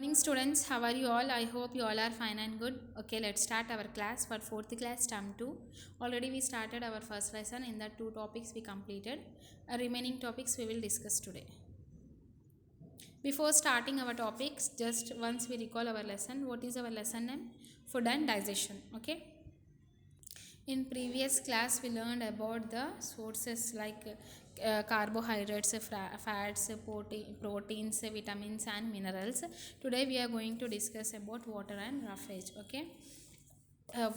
Morning students, how are you all? I hope you all are fine and good. Okay, let's start our class for 4th class term 2. Already we started our first lesson. In that two topics we completed. Remaining topics we will discuss today. Before starting our topics, just once we recall our lesson. What is our lesson name? Food and digestion. Okay. In previous class we learned about the sources like carbohydrates, fats, proteins, vitamins and minerals. Today we are going to discuss about water and roughage. Okay.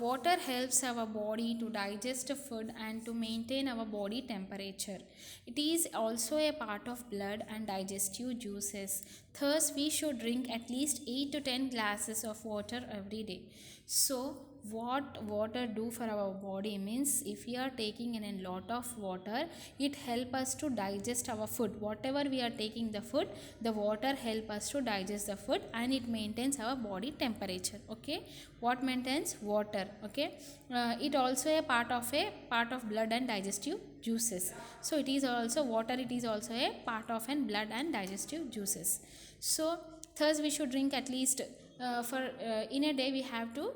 Water helps our body to digest food and to maintain our body temperature. It is also a part of blood and digestive juices. Thus, we should drink at least 8 to 10 glasses of water every day. So, what water do for our body means, if we are taking in a lot of water, it help us to digest our food. Whatever we are taking the food, the water help us to digest the food and it maintains our body temperature. Okay, what maintains? Water. Okay, it also a part of blood and digestive juices. So it is also water, it is also a part of an blood and digestive juices. So thus we should drink at least in a day we have to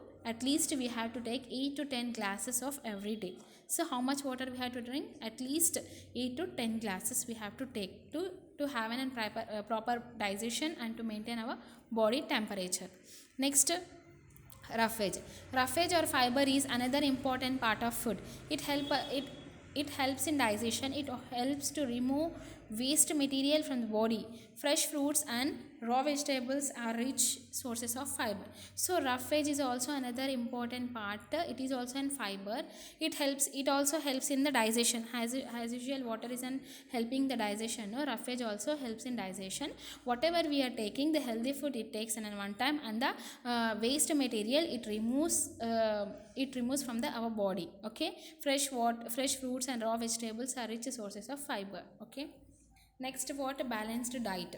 take 8 to 10 glasses of every day. So how much water we have to drink? At least 8 to 10 glasses we have to take to have an proper digestion and to maintain our body temperature. Next, roughage or fiber is another important part of food. It helps in digestion. It helps to remove waste material from the body. Fresh fruits and raw vegetables are rich sources of fiber. So roughage is also another important part. It is also in fiber. It also helps in the digestion. As usual, water is helping the digestion. No, roughage also helps in digestion. Whatever we are taking, the healthy food it takes in one time, and the waste material it removes from our body. Okay, fresh fruits and raw vegetables are rich sources of fiber. Okay, next, what? Balanced diet.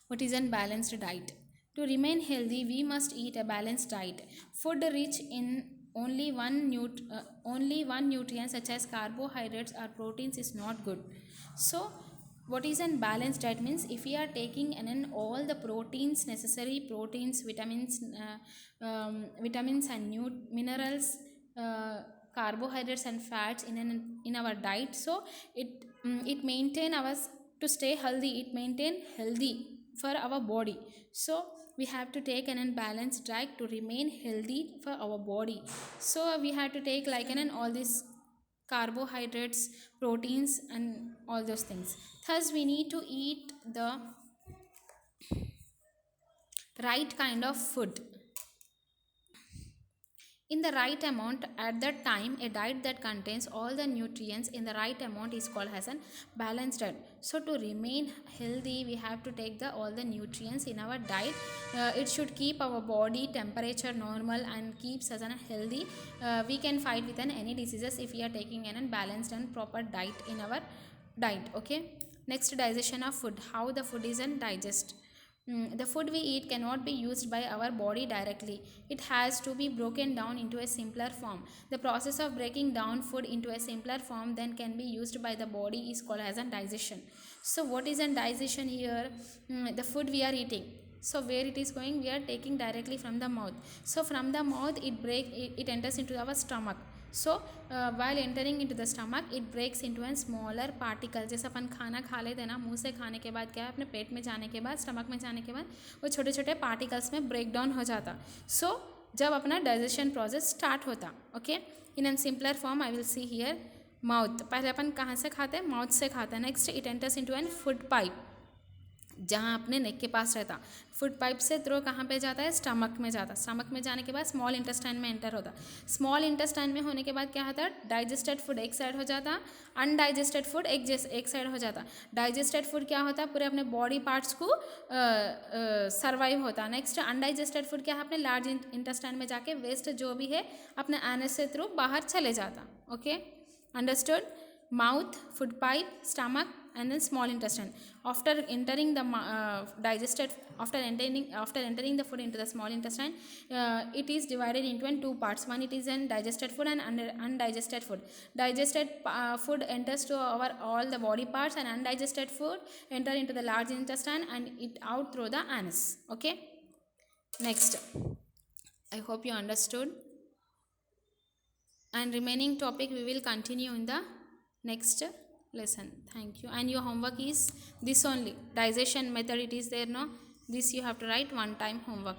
What is a balanced diet? To remain healthy, we must eat a balanced diet. Food rich in only one nutrient such as carbohydrates or proteins is not good. So what is a balanced diet means, if we are taking in all the proteins, necessary proteins, vitamins and minerals, carbohydrates and fats in our diet, so it maintain us to stay healthy, it maintain healthy for our body. So we have to take an unbalanced diet to remain healthy for our body. So we have to take like all these carbohydrates, proteins and all those things. Thus we need to eat the right kind of food in the right amount at that time. A diet that contains all the nutrients in the right amount is called as a balanced diet. So to remain healthy, we have to take all the nutrients in our diet. It should keep our body temperature normal and keeps us healthy. We can fight with any diseases if we are taking an balanced and proper diet in our diet. Okay, next, digestion of food. How the food is digest. The food we eat cannot be used by our body directly. It has to be broken down into a simpler form. The process of breaking down food into a simpler form then can be used by the body is called as a digestion. So what is a digestion here? The food we are eating. So where it is going? We are taking directly from the mouth. So from the mouth it enters into our stomach. So while entering into the stomach, it breaks into a smaller particle. जैसे अपन खाना खा लेते हैं ना, मुंह से खाने के बाद क्या है, अपने पेट में जाने के बाद, स्टमक में जाने के बाद वो छोटे छोटे पार्टिकल्स में ब्रेक डाउन हो जाता. सो जब अपना डाइजेशन प्रोसेस स्टार्ट होता. Okay, in an simpler form I will see here. Mouth. पहले अपन कहाँ से खाते हैं? माउथ से खाते हैं. Next, it enters into an food pipe, जहाँ अपने नेक के पास रहता. फूड पाइप से थ्रो कहाँ पे जाता है? स्टमक में जाता. स्टमक में जाने के बाद स्मॉल इंटेस्टाइन में एंटर होता. स्मॉल इंटेस्टाइन में होने के बाद क्या होता है? डाइजेस्टेड फूड एक साइड हो जाता, अनडाइजेस्टेड फूड एक साइड हो जाता. डाइजेस्टेड फूड क्या होता है? पूरे अपने बॉडी पार्ट्स को सर्वाइव होता. नेक्स्ट, अनडाइजेस्टेड फूड क्या है? अपने लार्ज इंटेस्टाइन में जाके वेस्ट जो भी है अपने एनस से थ्रू बाहर चले जाता. Okay, understood? Mouth, food pipe, stomach and then small intestine. After entering the digested, after entering the food into the small intestine, it is divided into two parts. One, it is an digested food and undigested food. Digested food enters to our all the body parts, and undigested food enter into the large intestine and it out through the anus. Okay, next, I hope you understood, and remaining topic we will continue in the next lesson. Thank you. And your homework is this only, digestion method, it is there, no, this you have to write one time homework.